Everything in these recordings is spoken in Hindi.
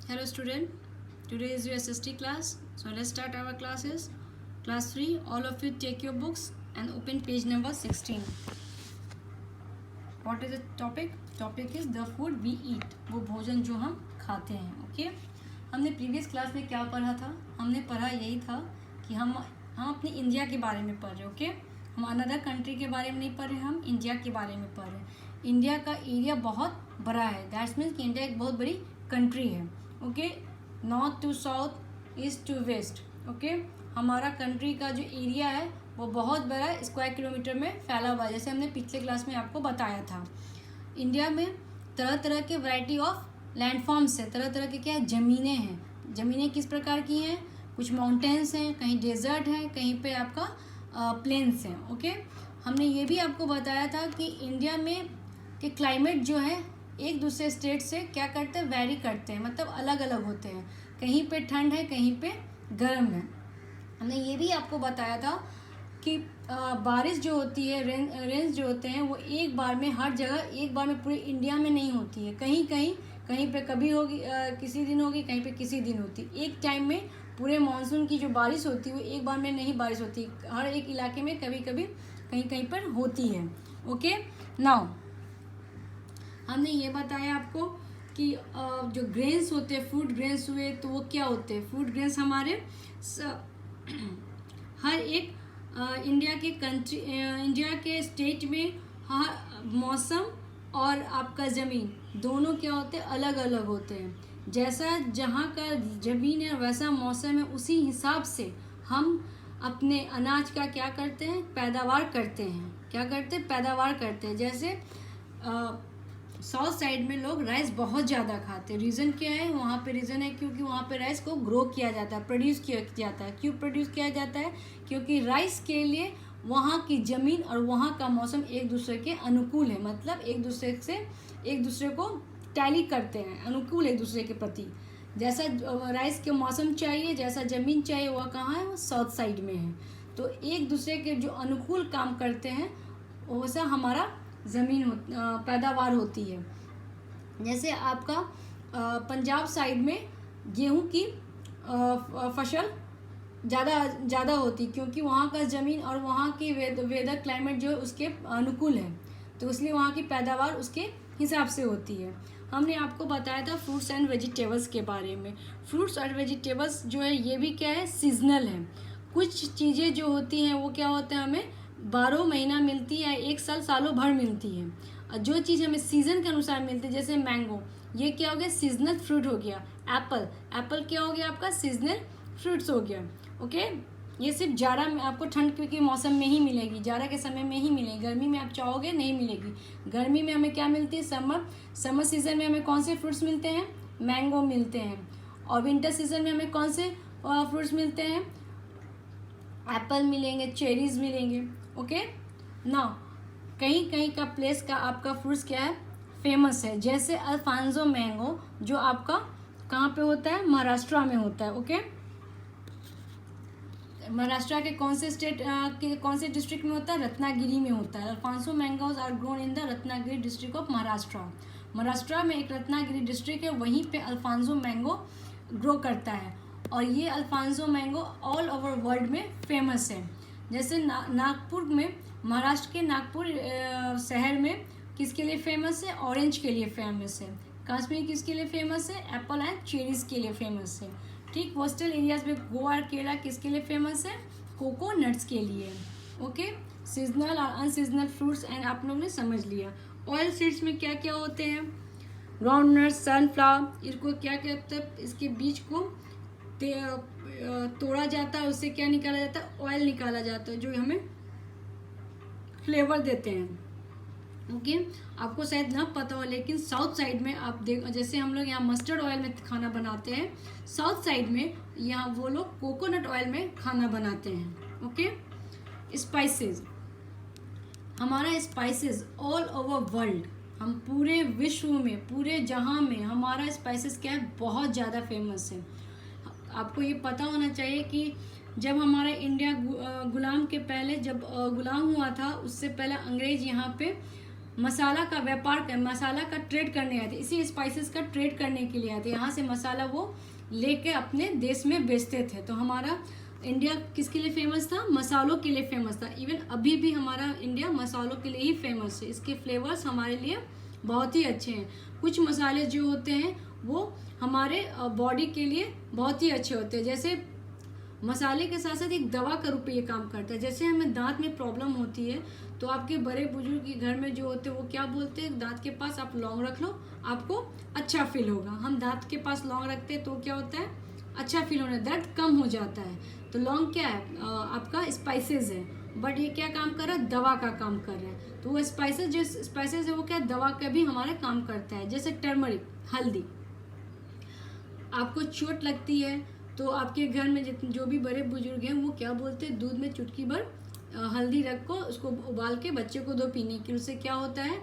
Hello student, today is your SST class. So let's start our classes. Class 3, all of you take your books and open page number 16. What is the topic? Topic is the food we eat. वो भोजन जो हम खाते हैं. ओके हमने प्रीवियस क्लास में क्या पढ़ा था? हमने पढ़ा यही था कि हम अपनी इंडिया के बारे में पढ़ रहे. ओके हम अनदर कंट्री के बारे में नहीं पढ़ रहे, हम इंडिया के बारे में पढ़ रहे. इंडिया का एरिया बहुत बड़ा है. दैट्स मीन्स कि इंडिया एक बहुत बड़ी कंट्री है. Okay north to south, east to west. Okay हमारा कंट्री का जो एरिया है वो बहुत बड़ा स्क्वायर किलोमीटर में फैला हुआ है, जैसे हमने पिछले क्लास में आपको बताया था. इंडिया में तरह तरह के वैरायटी ऑफ लैंडफॉर्म्स है, तरह तरह के क्या ज़मीनें हैं. ज़मीनें किस प्रकार की हैं? कुछ माउंटेन्स हैं, कहीं डेजर्ट है, कहीं पे आपका प्लेन्स हैं. ओके हमने ये भी आपको बताया था कि इंडिया में के क्लाइमेट जो है एक दूसरे स्टेट से क्या करते हैं, वेरी करते हैं, मतलब अलग अलग होते हैं. कहीं पे ठंड है, कहीं पे गर्म है. हमने ये भी आपको बताया था कि बारिश जो होती है, रेंज जो होते हैं वो एक बार में हर जगह एक बार में पूरे इंडिया में नहीं होती है. कहीं पे कभी होगी, किसी दिन होगी, कहीं पे किसी दिन होती. एक टाइम में पूरे मानसून की जो बारिश होती है वो एक बार में नहीं बारिश होती, हर एक इलाके में कभी कभी कहीं कहीं पर होती है. ओके नाउ हमने ये बताया आपको कि जो ग्रेन्स होते हैं, फूड ग्रेन्स हुए, तो वो क्या होते हैं? फूड ग्रेन्स हमारे हर एक इंडिया के स्टेट में हर मौसम और आपका ज़मीन दोनों क्या होते हैं, अलग अलग होते हैं. जैसा जहाँ का ज़मीन है वैसा मौसम है, उसी हिसाब से हम अपने अनाज का क्या करते हैं, पैदावार करते हैं. क्या करते हैं? पैदावार करते हैं. जैसे साउथ साइड में लोग राइस बहुत ज़्यादा खाते हैं. रीज़न क्या है वहाँ पे? रीज़न है क्योंकि वहाँ पे राइस को ग्रो किया जाता है, प्रोड्यूस किया जाता है. क्यों प्रोड्यूस किया जाता है? क्योंकि राइस के लिए वहाँ की ज़मीन और वहाँ का मौसम एक दूसरे के अनुकूल है, मतलब एक दूसरे को टैली करते हैं, अनुकूल एक दूसरे के प्रति. जैसा राइस के मौसम चाहिए, जैसा ज़मीन चाहिए, वह कहाँ है? वो साउथ साइड में है. तो एक दूसरे के जो अनुकूल काम करते हैं वैसा हमारा ज़मीन पैदावार होती है. जैसे आपका पंजाब साइड में गेहूं की फसल ज़्यादा होती, क्योंकि वहाँ का ज़मीन और वहाँ की वेदर क्लाइमेट जो है उसके अनुकूल है, तो इसलिए वहाँ की पैदावार उसके हिसाब से होती है. हमने आपको बताया था फ्रूट्स एंड वेजिटेबल्स के बारे में. फ्रूट्स और वेजिटेबल्स जो है ये भी क्या है, सीजनल है. कुछ चीज़ें जो होती हैं वो क्या होता है, हमें 12 महीना मिलती है, एक सालों भर मिलती है. और जो चीज़ हमें सीज़न के अनुसार मिलती है, जैसे मैंगो, ये क्या हो गया, सीजनल फ्रूट हो गया. एप्पल क्या हो गया, आपका सीजनल फ्रूट्स हो गया. ओके ये सिर्फ जाड़ा में, आपको ठंड के मौसम में ही मिलेगी, जाड़ा के समय में ही मिलेगी. गर्मी में आप चाहोगे नहीं मिलेगी. गर्मी में हमें क्या मिलती है, समर सीजन में हमें कौन से फ्रूट्स मिलते हैं, मैंगो मिलते हैं. और विंटर सीजन में हमें कौन से फ्रूट्स मिलते हैं, एप्पल मिलेंगे, चेरीज मिलेंगे. ओके ना कहीं कहीं का प्लेस का आपका फ्रूट्स क्या है, फेमस है. जैसे अल्फांसो मैंगो जो आपका कहाँ पे होता है, महाराष्ट्र में होता है. ओके महाराष्ट्र के कौन से स्टेट के कौन से डिस्ट्रिक्ट में होता है, रत्नागिरी में होता है. Alphonso mangoes are grown in the Ratnagiri district of Maharashtra. Maharashtra में एक रत्नागिरी डिस्ट्रिक्ट है, वहीं पे अल्फांसो मैंगो ग्रो करता है. और ये Alphonso mango all over world में फेमस है. जैसे नागपुर में, महाराष्ट्र के नागपुर शहर में किसके लिए फेमस है, ऑरेंज के लिए फेमस है. कश्मीर किसके लिए फेमस है, एप्पल एंड चेरीज के लिए फेमस है. ठीक कोस्टल एरियाज में गोवा और केरला किसके लिए फेमस है, कोकोनट्स के लिए. ओके सीजनल और अनसीजनल फ्रूट्स एंड आप लोगों ने समझ लिया. ऑयल सीड्स में क्या क्या होते हैं, ग्राउंडनट, सनफ्लावर, इसको क्या कहते हैं, इसके बीज को तोड़ा जाता है, उससे क्या निकाला जाता है, ऑयल निकाला जाता है, जो हमें फ्लेवर देते हैं. ओके आपको शायद ना पता हो, लेकिन साउथ साइड में आप जैसे हम लोग यहाँ मस्टर्ड ऑयल में खाना बनाते हैं, साउथ साइड में यहाँ वो लोग कोकोनट ऑयल में खाना बनाते हैं. ओके स्पाइसेस, हमारा स्पाइसेस ऑल ओवर वर्ल्ड, हम पूरे विश्व में, पूरे जहाँ में हमारा स्पाइसेस क्या है, बहुत ज़्यादा फेमस है. आपको ये पता होना चाहिए कि जब हमारा इंडिया गुलाम के पहले, जब गुलाम हुआ था, उससे पहले अंग्रेज यहाँ पे मसाला का व्यापार कर, मसाला का ट्रेड करने आए थे, इसी स्पाइसेस का ट्रेड करने के लिए आए थे। यहाँ से मसाला वो लेके अपने देश में बेचते थे। तो हमारा इंडिया किसके लिए फेमस था? मसालों के लिए फेमस था। इवन अभी भी हमारा इंडिया मसालों के लिए ही फेमस है। इसके फ्लेवर्स हमारे लिए बहुत ही अच्छे हैं। कुछ मसाले जो होते हैं वो हमारे बॉडी के लिए बहुत ही अच्छे होते हैं। जैसे मसाले के साथ साथ एक दवा का रूप ये काम करता है। जैसे हमें दांत में प्रॉब्लम होती है तो आपके बड़े बुजुर्ग के घर में जो होते हैं वो क्या बोलते हैं, दांत के पास आप लौंग रख लो, आपको अच्छा फील होगा। हम दांत के पास लौंग रखते हैं तो क्या होता है, अच्छा फील होने, दर्द कम हो जाता है। तो लौंग क्या है, आपका स्पाइसेस है, बट ये क्या काम कर रहा है, दवा का काम कर रहा है। तो वो स्पाइसेस, जो स्पाइसेस है वो क्या दवा का भी हमारा काम करता है। जैसे टर्मरिक, हल्दी, आपको चोट लगती है तो आपके घर में जितने जो भी बड़े बुजुर्ग हैं वो क्या बोलते हैं, दूध में चुटकी भर हल्दी रखो, उसको उबाल के बच्चे को दो पीने की, उससे क्या होता है,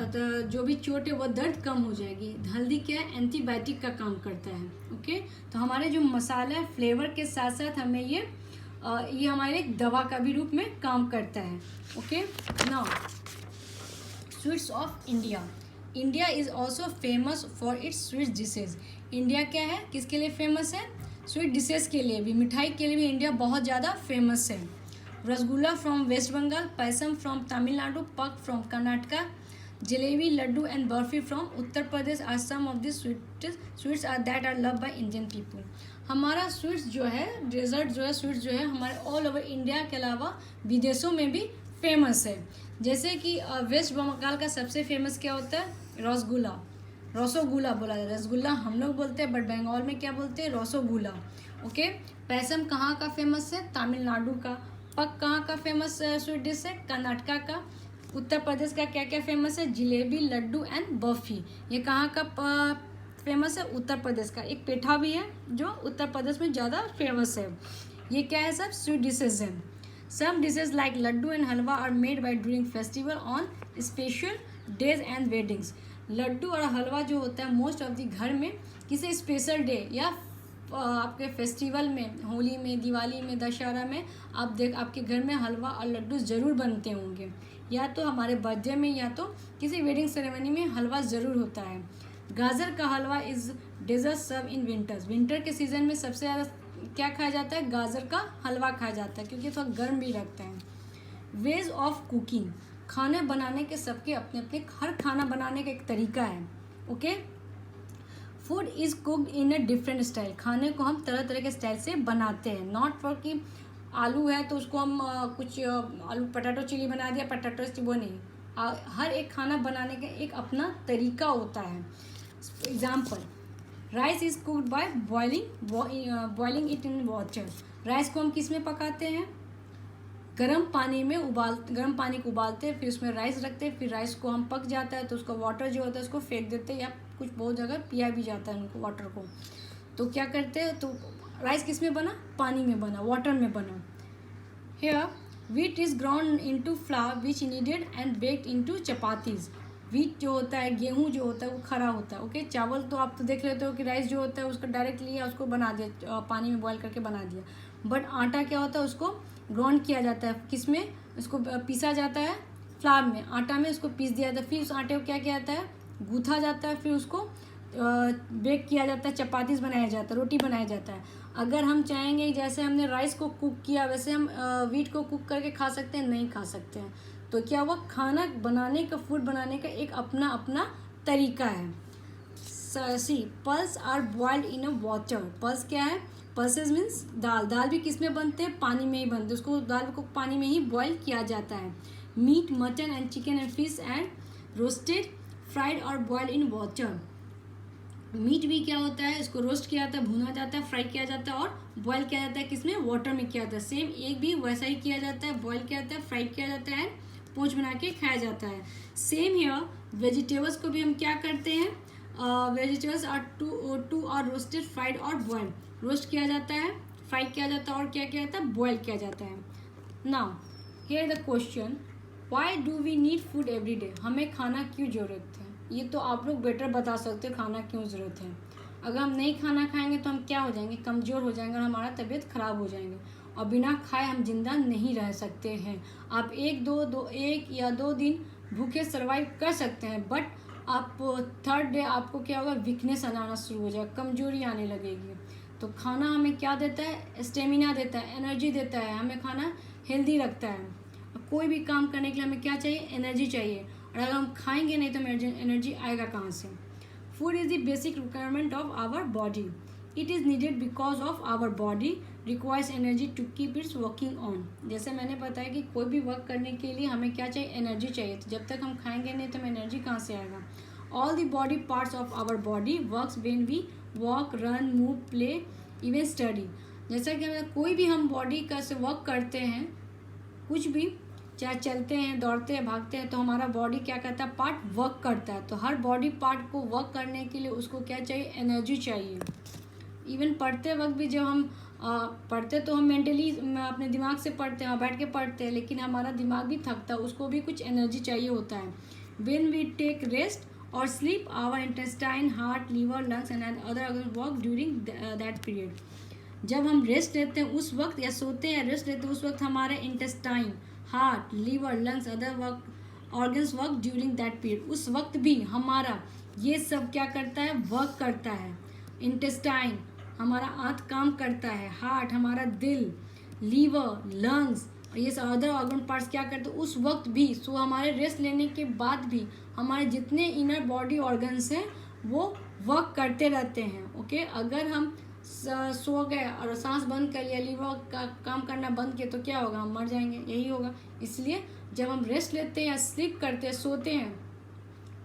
तो जो भी चोट है वो दर्द कम हो जाएगी। हल्दी क्या है, एंटीबायोटिक का काम करता है। ओके, तो हमारे जो मसाला है फ्लेवर के साथ साथ हमें ये हमारे एक दवा का भी रूप में काम करता है। Okay, now sweets of India. India is also famous for its sweet dishes. India क्या है, किसके लिए फेमस है, स्वीट डिशेज के लिए भी, मिठाई के लिए भी इंडिया बहुत ज़्यादा फेमस है। Rasgulla from West Bengal, payasam from Tamil Nadu, pak from Karnataka, jalebi, laddu and barfi from Uttar Pradesh are some of the sweets are that are love by Indian people. हमारा स्वीट्स जो है, डेजर्ट जो है, स्वीट्स जो है हमारे ऑल ओवर इंडिया के अलावा विदेशों में भी फेमस है। जैसे कि वेस्ट बंगाल का सबसे फेमस क्या होता है, रसगुल्ला, रसोगुल्ला बोला जाता है। रसगुल्ला हम लोग बोलते हैं, बट बंगाल में क्या बोलते हैं, रसोगुल्ला। ओके, पैसम कहाँ का फेमस है, तमिलनाडु का। पक कहाँ का फेमस स्वीट डिश है, कर्नाटका का। उत्तर प्रदेश का क्या क्या फेमस है, जलेबी, लड्डू एंड बर्फी। ये कहाँ का फेमस है, उत्तर प्रदेश का। एक पेठा भी है जो उत्तर प्रदेश में ज़्यादा फेमस है। ये क्या है, सब स्वीट डिशेज हैं। Some dishes like laddoo and halwa are made by during festival on special days and weddings. Laddoo और हलवा जो होता है मोस्ट ऑफ द घर में किसी स्पेशल डे या आपके फेस्टिवल में, होली में, दिवाली में, दशहरा में आपके घर में हलवा और लड्डू ज़रूर बनते होंगे। या तो हमारे बर्थडे में या तो किसी वेडिंग सेरेमनी में हलवा ज़रूर होता है। Gajar ka halwa is dessert serve in winters. Winter के सीज़न में सबसे ज़्यादा क्या खाया जाता है, गाजर का हलवा खाया जाता है, क्योंकि थोड़ा गर्म भी रखता है। वेज ऑफ कुकिंग, खाने बनाने के सबके अपने अपने, हर खाना बनाने का एक तरीका है। Okay, food is cooked in a different style. खाने को हम तरह तरह के स्टाइल से बनाते हैं। नॉट फॉर कि आलू है तो उसको हम कुछ आलू पटाटो चिली बना दिया, पटाटो वो नहीं। हर एक खाना बनाने का एक अपना तरीका होता है। Example, rice is cooked by boiling it in water. Rice को हम किस में पकाते हैं, गर्म पानी को उबालते हैं, फिर उसमें राइस रखते हैं, फिर राइस को हम पक जाता है तो उसका वाटर जो होता है उसको फेंक देते हैं, या कुछ बहुत जगह पिया भी जाता है उनको वाटर को। तो क्या करते हैं, तो राइस किस में बना, पानी में बना, वाटर में बना। Here wheat is ground into flour which kneaded and baked into chapatis. Wheat जो होता है, गेहूँ जो होता है वो खरा होता है। ओके, चावल तो आप तो देख लेते हो कि राइस जो होता है उसको डायरेक्ट लिया, उसको बना दिया, पानी में बॉईल करके बना दिया। बट आटा क्या होता है, उसको ग्राउंड किया जाता है, किस में, उसको पीसा जाता है, फ्लावर में, आटा में उसको पीस दिया जाता है। फिर उस आटे को क्या किया जाता है, गूँथा जाता है, फिर उसको बेक किया जाता है, चपातीस बनाया जाता है, रोटी बनाया जाता है। अगर हम चाहेंगे जैसे हमने राइस को कुक किया वैसे हम व्हीट को कुक करके खा सकते हैं, नहीं खा सकते हैं। तो क्या हुआ, खाना बनाने का, फूड बनाने का एक अपना अपना तरीका है। See, pulse are boiled in a water. Pulse क्या है, पल्सेस मीन्स दाल। दाल भी किस में बनते हैं, पानी में ही बनते हैं, उसको दाल को पानी में ही बॉईल किया जाता है। Meat, mutton and chicken and fish and roasted, fried और बॉइल्ड इन वाटर। मीट भी क्या होता है, इसको रोस्ट किया जाता है, भुना जाता है, फ्राई किया जाता है और बॉईल किया जाता है, किसमें, वाटर में किया जाता है। सेम एग भी वैसा ही किया जाता है, बॉईल किया जाता है, फ्राई किया जाता है, पोंच बना के खाया जाता है। सेम हियर वेजिटेबल्स को भी हम क्या करते हैं, vegetables are to are roasted, fried और बॉइल्ड। रोस्ट किया जाता है, फ्राई किया जाता है और क्या किया जाता है, बॉईल किया जाता है। Now here the question, why do we need food every day. हमें खाना क्यों ज़रूरत है, ये तो आप लोग बेटर बता सकते हो, खाना क्यों ज़रूरत है। अगर हम नहीं खाना खाएंगे तो हम क्या हो जाएंगे, कमज़ोर हो जाएंगे और हमारा तबीयत ख़राब हो जाएंगे, और बिना खाए हम जिंदा नहीं रह सकते हैं। आप एक या दो दिन भूखे सर्वाइव कर सकते हैं, बट आप थर्ड डे आपको क्या होगा, वीकनेस आना शुरू हो जाएगा, कमजोरी आने लगेगी। तो खाना हमें क्या देता है, स्टेमिना देता है, एनर्जी देता है, हमें खाना हेल्दी रखता है। कोई भी काम करने के लिए हमें क्या चाहिए, एनर्जी चाहिए, और अगर हम खाएंगे नहीं तो एनर्जी आएगा कहाँ से। Food is the basic requirement of our body, it is needed because of our body requires energy to keep its working on. जैसे मैंने बताया कि कोई भी वर्क करने के लिए हमें क्या चाहिए, एनर्जी चाहिए। तो जब तक हम खाएंगे नहीं तो हमें एनर्जी कहाँ से आएगा। All the body parts of our body works when we walk, run, move, play, even study. जैसा कि हमें कोई भी हम बॉडी का से वर्क करते हैं, कुछ भी, चाहे चलते हैं, दौड़ते हैं, भागते हैं, तो हमारा बॉडी क्या करता है, पार्ट वर्क करता है। तो हर बॉडी पार्ट को वर्क करने के लिए उसको क्या चाहिए, एनर्जी चाहिए। इवन पढ़ते वक्त भी जब हम पढ़ते तो हम मेंटली अपने दिमाग से पढ़ते हैं, बैठ के पढ़ते हैं, लेकिन हमारा दिमाग भी थकता है, उसको भी कुछ एनर्जी चाहिए होता है। व्हेन वी टेक रेस्ट और sleep, our intestine, heart, liver, lungs and other work during that period. जब हम रेस्ट लेते हैं उस वक्त, या सोते हैं रेस्ट लेते हैं उस वक्त, हमारे intestine, heart, liver, lungs, other work organs work during that period. उस वक्त भी हमारा ये सब क्या करता है, वर्क करता है। इंटेस्टाइन हमारा आंत काम करता है, हार्ट हमारा दिल, लीवर, लंग्स, ये सब अदर ऑर्गन पार्ट्स क्या करते हैं उस वक्त भी। सो हमारे रेस्ट लेने के बाद भी हमारे जितने इनर बॉडी ऑर्गन्स हैं वो वर्क करते रहते हैं। ओके, अगर हम सो गए और सांस बंद कर लिया, लीवर का काम करना बंद किया, तो क्या होगा, हम मर जाएंगे, यही होगा। इसलिए जब हम रेस्ट लेते हैं या स्लीप करते हैं, सोते हैं,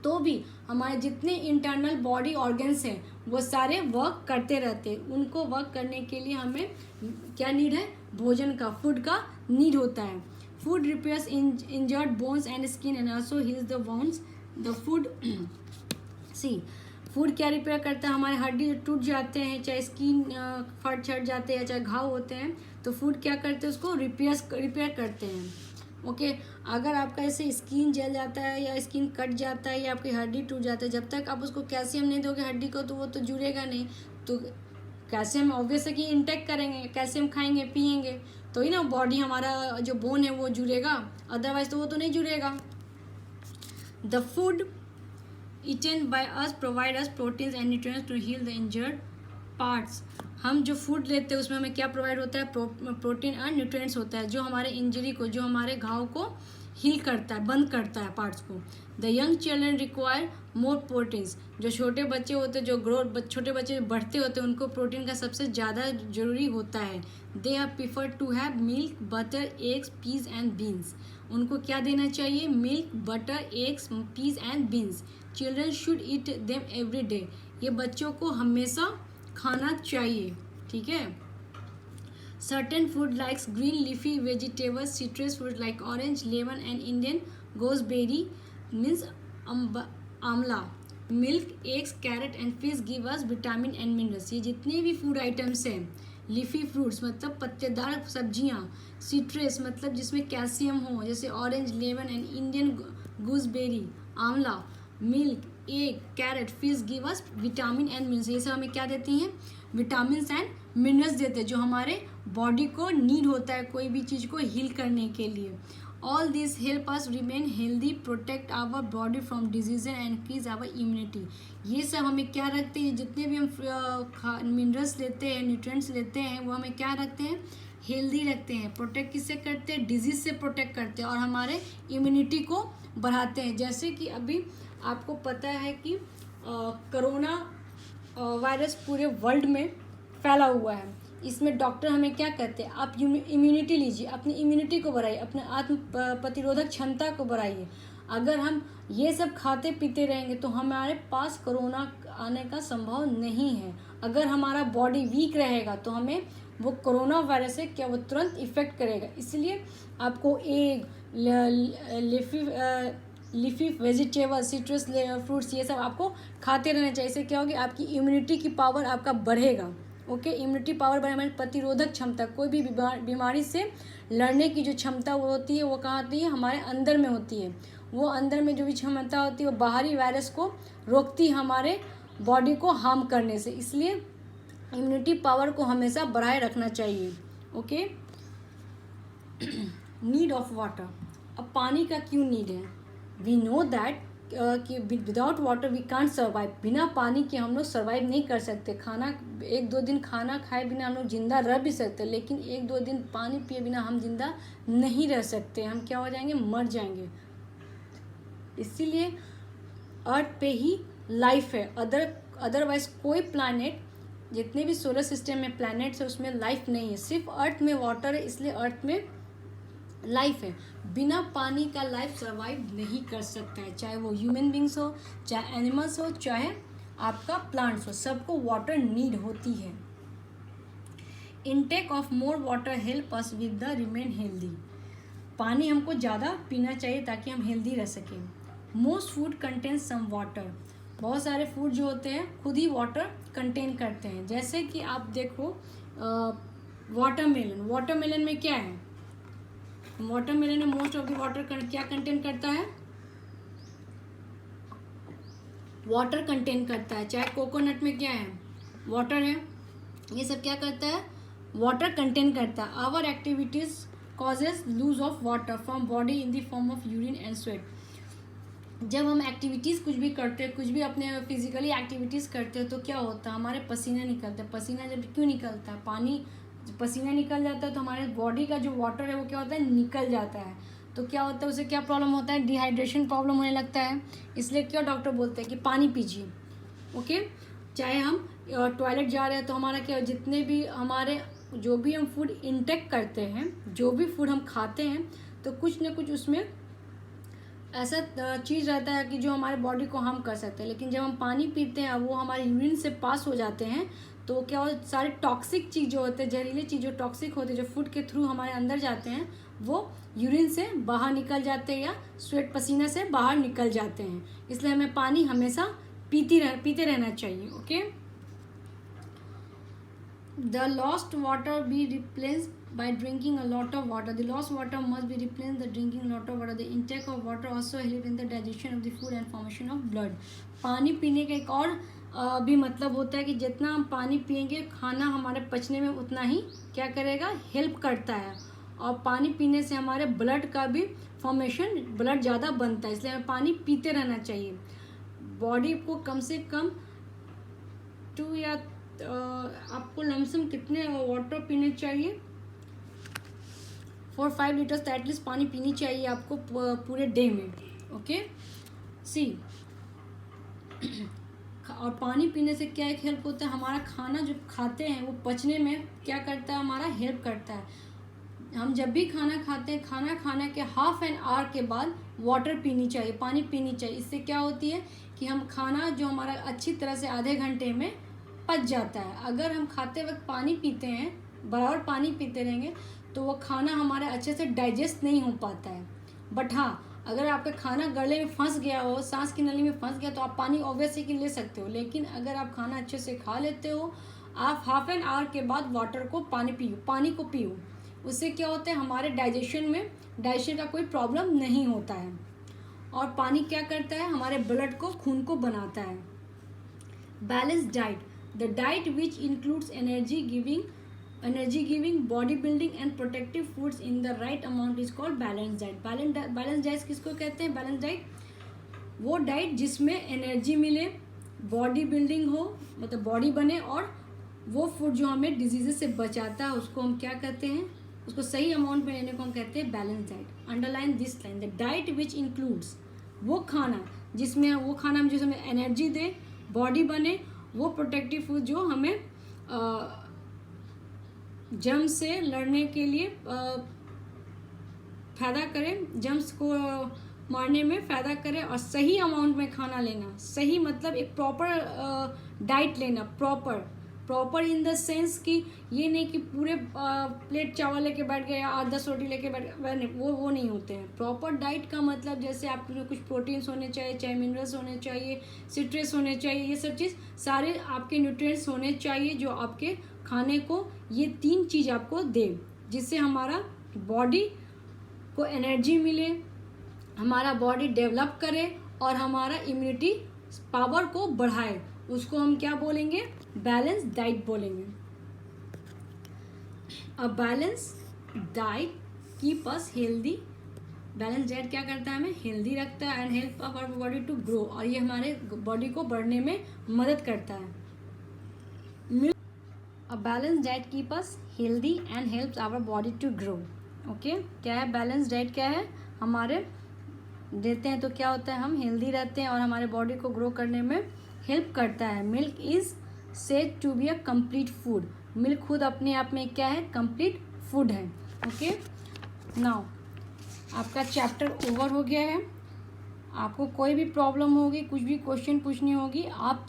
तो भी हमारे जितने इंटरनल बॉडी ऑर्गन्स हैं वो सारे वर्क करते रहते हैं। उनको वर्क करने के लिए हमें क्या नीड है, भोजन का, फूड का नीड होता है। Food repairs injured bones and skin and also heels the wounds. The food food क्या रिपेयर करता है, हमारे हड्डी टूट जाते हैं, चाहे स्किन फट छट जाते हैं, चाहे घाव होते हैं, तो फूड क्या करते हैं, उसको रिपेयर करते हैं। ओके, अगर आपका ऐसे स्किन जल जाता है या स्किन कट जाता है या आपकी हड्डी टूट जाता है, जब तक आप उसको कैल्शियम नहीं दोगे हड्डी को तो वो तो जुड़ेगा नहीं। तो कैल्शियम ऑब्वियस है कि इंटेक करेंगे, कैल्शियम खाएंगे पिएंगे तो ही ना बॉडी, हमारा जो बोन है वो जुड़ेगा, अदरवाइज तो वो तो नहीं जुड़ेगा। The food eaten by us provide us proteins and nutrients to heal the injured parts। हम जो फूड लेते हैं उसमें हमें क्या प्रोवाइड होता है, प्रोटीन और न्यूट्रिएंट्स होता है, जो हमारे इंजरी को, जो हमारे घाव को हील करता है, बंद करता है पार्ट्स को। The young children require more proteins. जो छोटे बच्चे होते हैं, जो छोटे बच्चे बढ़ते होते हैं, उनको प्रोटीन का सबसे ज़्यादा जरूरी होता है। They have prefer to have milk, butter, eggs, peas and beans. उनको क्या देना चाहिए, milk, butter, eggs, peas and beans. Children should eat them every day. ये बच्चों को हमेशा खाना चाहिए, ठीक है। Certain food likes green leafy vegetables, citrus fruit like orange, lemon and Indian gooseberry means amla, milk, eggs, carrot and fish give us vitamin and minerals. ये जितने भी फूड आइटम्स हैं, लीफी फ्रूट्स मतलब पत्तेदार सब्जियां, सिट्रस मतलब जिसमें कैल्शियम हो, जैसे orange, lemon and Indian gooseberry, amla, milk, egg, carrot, fish give us vitamin and minerals. ये सब हमें क्या देती हैं, विटामिन एंड मिनरल्स देते हैं, जो हमारे बॉडी को नीड होता है कोई भी चीज़ को हील करने के लिए। All this help us remain healthy, protect our body from disease and increase our immunity. ये सब हमें क्या रखते हैं, जितने भी हम मिनरल्स लेते हैं, न्यूट्रिएंट्स लेते हैं, वो हमें क्या रखते हैं, हेल्दी रखते हैं। प्रोटेक्ट किससे करते हैं, डिजीज से प्रोटेक्ट करते हैं, और हमारे इम्यूनिटी को बढ़ाते हैं। जैसे कि अभी आपको पता है कि कोरोना वायरस पूरे वर्ल्ड में फैला हुआ है। इसमें डॉक्टर हमें क्या कहते हैं, आप इम्यूनिटी लीजिए, अपनी इम्यूनिटी को बढ़ाइए, अपने आत्म प्रतिरोधक क्षमता को बढ़ाइए। अगर हम ये सब खाते पीते रहेंगे तो हमारे पास कोरोना आने का संभव नहीं है। अगर हमारा बॉडी वीक रहेगा तो हमें वो कोरोना वायरस है क्या वो तुरंत इफेक्ट करेगा। इसलिए आपको egg, leafy vegetable, citrus fruits, ये सब आपको खाते रहना चाहिए। इससे क्या होगी, आपकी इम्यूनिटी की पावर आपका बढ़ेगा। ओके, इम्यूनिटी पावर बढ़े हमारी प्रतिरोधक क्षमता, कोई भी बीमारी से लड़ने की जो क्षमता वो होती है वो कहाँ होती है, हमारे अंदर में होती है। वो अंदर में जो भी क्षमता होती है वो बाहरी वायरस को रोकती है हमारे बॉडी को हार्म करने से। इसलिए इम्यूनिटी पावर को हमेशा बढ़ाए रखना चाहिए। Okay, need of water. अब पानी का क्यों नीड है, वी नो दैट कि without water we can't survive, बिना पानी के हम लोग सर्वाइव नहीं कर सकते। खाना 1-2 दिन खाना खाए बिना हम लोग ज़िंदा रह भी सकते, लेकिन 1-2 दिन पानी पिए बिना हम ज़िंदा नहीं रह सकते। हम क्या हो जाएंगे, मर जाएंगे। इसीलिए अर्थ पे ही लाइफ है, अदरवाइज कोई प्लैनेट, जितने भी सोलर सिस्टम में प्लैनेट्स है उसमें लाइफ नहीं है, सिर्फ अर्थ में वाटर है, इसलिए अर्थ में लाइफ है। बिना पानी का लाइफ सर्वाइव नहीं कर सकता है, चाहे वो ह्यूमन बींग्स हो, चाहे एनिमल्स हो, चाहे आपका प्लांट्स हो, सबको वाटर नीड होती है। Intake of more water help us with the remain healthy, पानी हमको ज़्यादा पीना चाहिए ताकि हम हेल्दी रह सकें। Most food contains some water, बहुत सारे फूड जो होते हैं खुद ही वाटर कंटेन करते हैं। जैसे कि आप देखो वाटरमेलन, वाटरमेलन में क्या है, वाटरमेलन में मोस्ट ऑफ द वाटर क्या कंटेन करता है, वाटर कंटेन करता है। चाहे कोकोनट में क्या है, वाटर है, ये सब क्या करता है, वाटर कंटेन करता है। Our activities causes lose of water from body in the form of urine and sweat. जब हम एक्टिविटीज़ कुछ भी करते हैं, कुछ भी अपने फिजिकली एक्टिविटीज़ करते हैं, तो क्या होता है, हमारे पसीना निकलता है। पसीना जब क्यों निकलता है, पानी, पसीना निकल जाता है तो हमारे बॉडी का जो वाटर है वो क्या होता है, निकल जाता है। तो क्या होता है, उसे क्या प्रॉब्लम होता है, डिहाइड्रेशन प्रॉब्लम होने लगता है। इसलिए क्यों डॉक्टर बोलते हैं कि पानी पीजिए। ओके, चाहे हम टॉयलेट जा रहे हैं तो हमारा क्या, जितने भी हमारे जो भी हम फूड इंटेक करते हैं, जो भी फूड हम खाते हैं, तो कुछ ना कुछ उसमें ऐसा चीज़ रहता है कि जो हमारे बॉडी को हार्म कर सकते हैं। लेकिन जब हम पानी पीते हैं, वो हमारे यूरिन से पास हो जाते हैं, तो क्या हो, सारे टॉक्सिक चीज़ जो होते हैं, जहरीले चीज़ जो टॉक्सिक होते हैं, जो फूड के थ्रू हमारे अंदर जाते हैं, वो यूरिन से बाहर निकल जाते हैं या स्वेट पसीना से बाहर निकल जाते हैं। इसलिए हमें पानी हमेशा पीते रहना चाहिए। Okay, the lost water be replaced by drinking a lot of water. The lost water must be replaced by drinking a lot of water. The intake of water also help in the digestion of the food and formation of blood. पानी पीने का एक और भी मतलब होता है कि जितना हम पानी पिएंगे, खाना हमारे पचने में उतना ही क्या करेगा, हेल्प करता है। और पानी पीने से हमारे ब्लड का भी फॉर्मेशन, ब्लड ज़्यादा बनता है, इसलिए हमें पानी पीते रहना चाहिए। बॉडी को कम से कम 2 या आपको लमसम कितने वाटर पीने चाहिए, 4-5 लीटर्स तो एटलीस्ट पानी पीनी चाहिए आपको पूरे डे में। ओके, सी और पानी पीने से क्या एक हेल्प होता है, हमारा खाना जो खाते हैं वो पचने में क्या करता है, हमारा हेल्प करता है। हम जब भी खाना खाते हैं, खाना खाने के हाफ एन आवर के बाद वाटर पीनी चाहिए, पानी पीनी चाहिए। इससे क्या होती है कि हम खाना जो हमारा अच्छी तरह से आधे घंटे में पच जाता है। अगर हम खाते वक्त पानी पीते हैं, बराबर पानी पीते रहेंगे, तो वो खाना हमारे अच्छे से डाइजेस्ट नहीं हो पाता है। बट हाँ, अगर आपका खाना गले में फंस गया हो, सांस की नली में फंस गया, तो आप पानी ऑब्वियसली कि ले सकते हो। लेकिन अगर आप खाना अच्छे से खा लेते हो, आप हाफ एन आवर के बाद वाटर को पानी को पियो। उससे क्या होता है, हमारे डाइजेशन का कोई प्रॉब्लम नहीं होता है। और पानी क्या करता है, हमारे ब्लड को, खून को बनाता है। Balance diet, the diet which includes energy giving body building and protective foods in the right amount is called balance diet. Balance diet किसको कहते हैं, बैलेंस डाइट वो डाइट जिसमें एनर्जी मिले, बॉडी बिल्डिंग हो, मतलब बॉडी बने, और वो फूड जो हमें डिजीजेस से बचाता है उसको हम क्या कहते हैं, उसको सही अमाउंट में लेने को हम कहते हैं balance diet. Underline this line, the diet which includes, वो खाना जिसमें एनर्जी दे, बॉडी बने, वो प्रोटेक्टिव फूड जो हमें जर्म से लड़ने के लिए फायदा करे, जर्म्स को मारने में फायदा करे, और सही अमाउंट में खाना लेना। सही मतलब एक प्रॉपर डाइट लेना, प्रॉपर इन द सेंस कि ये नहीं कि पूरे प्लेट चावल लेके बैठ गए या 8-10 रोटी लेके बैठ गए, वो नहीं होते हैं। प्रॉपर डाइट का मतलब जैसे आपके कुछ प्रोटीन्स होने चाहिए, चाहे मिनरल्स होने चाहिए, सिट्रेस होने चाहिए, ये सब चीज़ सारे आपके न्यूट्रिएंट्स होने चाहिए जो आपके खाने को ये 3 चीज़ आपको दे, जिससे हमारा बॉडी को एनर्जी मिले, हमारा बॉडी डेवलप करे और हमारा इम्यूनिटी पावर को बढ़ाए। उसको हम क्या बोलेंगे, बैलेंस डाइट बोलेंगे। A balance diet keep us healthy balance diet क्या करता है, हमें हेल्दी रखता है and help our body to grow, और ये हमारे बॉडी को बढ़ने में मदद करता है। A balance diet keep us healthy and helps our body to grow. Okay, क्या है बैलेंस डाइट, क्या है, हमारे देते हैं तो क्या होता है, हम हेल्दी रहते हैं और हमारे बॉडी को ग्रो करने में हेल्प करता है। Milk is said to be a complete food. Milk खुद अपने आप में क्या है, कंप्लीट फूड है। ओके, नाउ आपका चैप्टर ओवर हो गया है। आपको कोई भी प्रॉब्लम होगी, कुछ भी क्वेश्चन पूछनी होगी, आप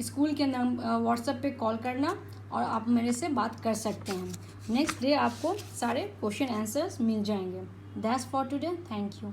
स्कूल के व्हाट्सएप पे कॉल करना और आप मेरे से बात कर सकते हैं। नेक्स्ट डे आपको सारे क्वेश्चन आंसर्स मिल जाएंगे। That's for today, thank you.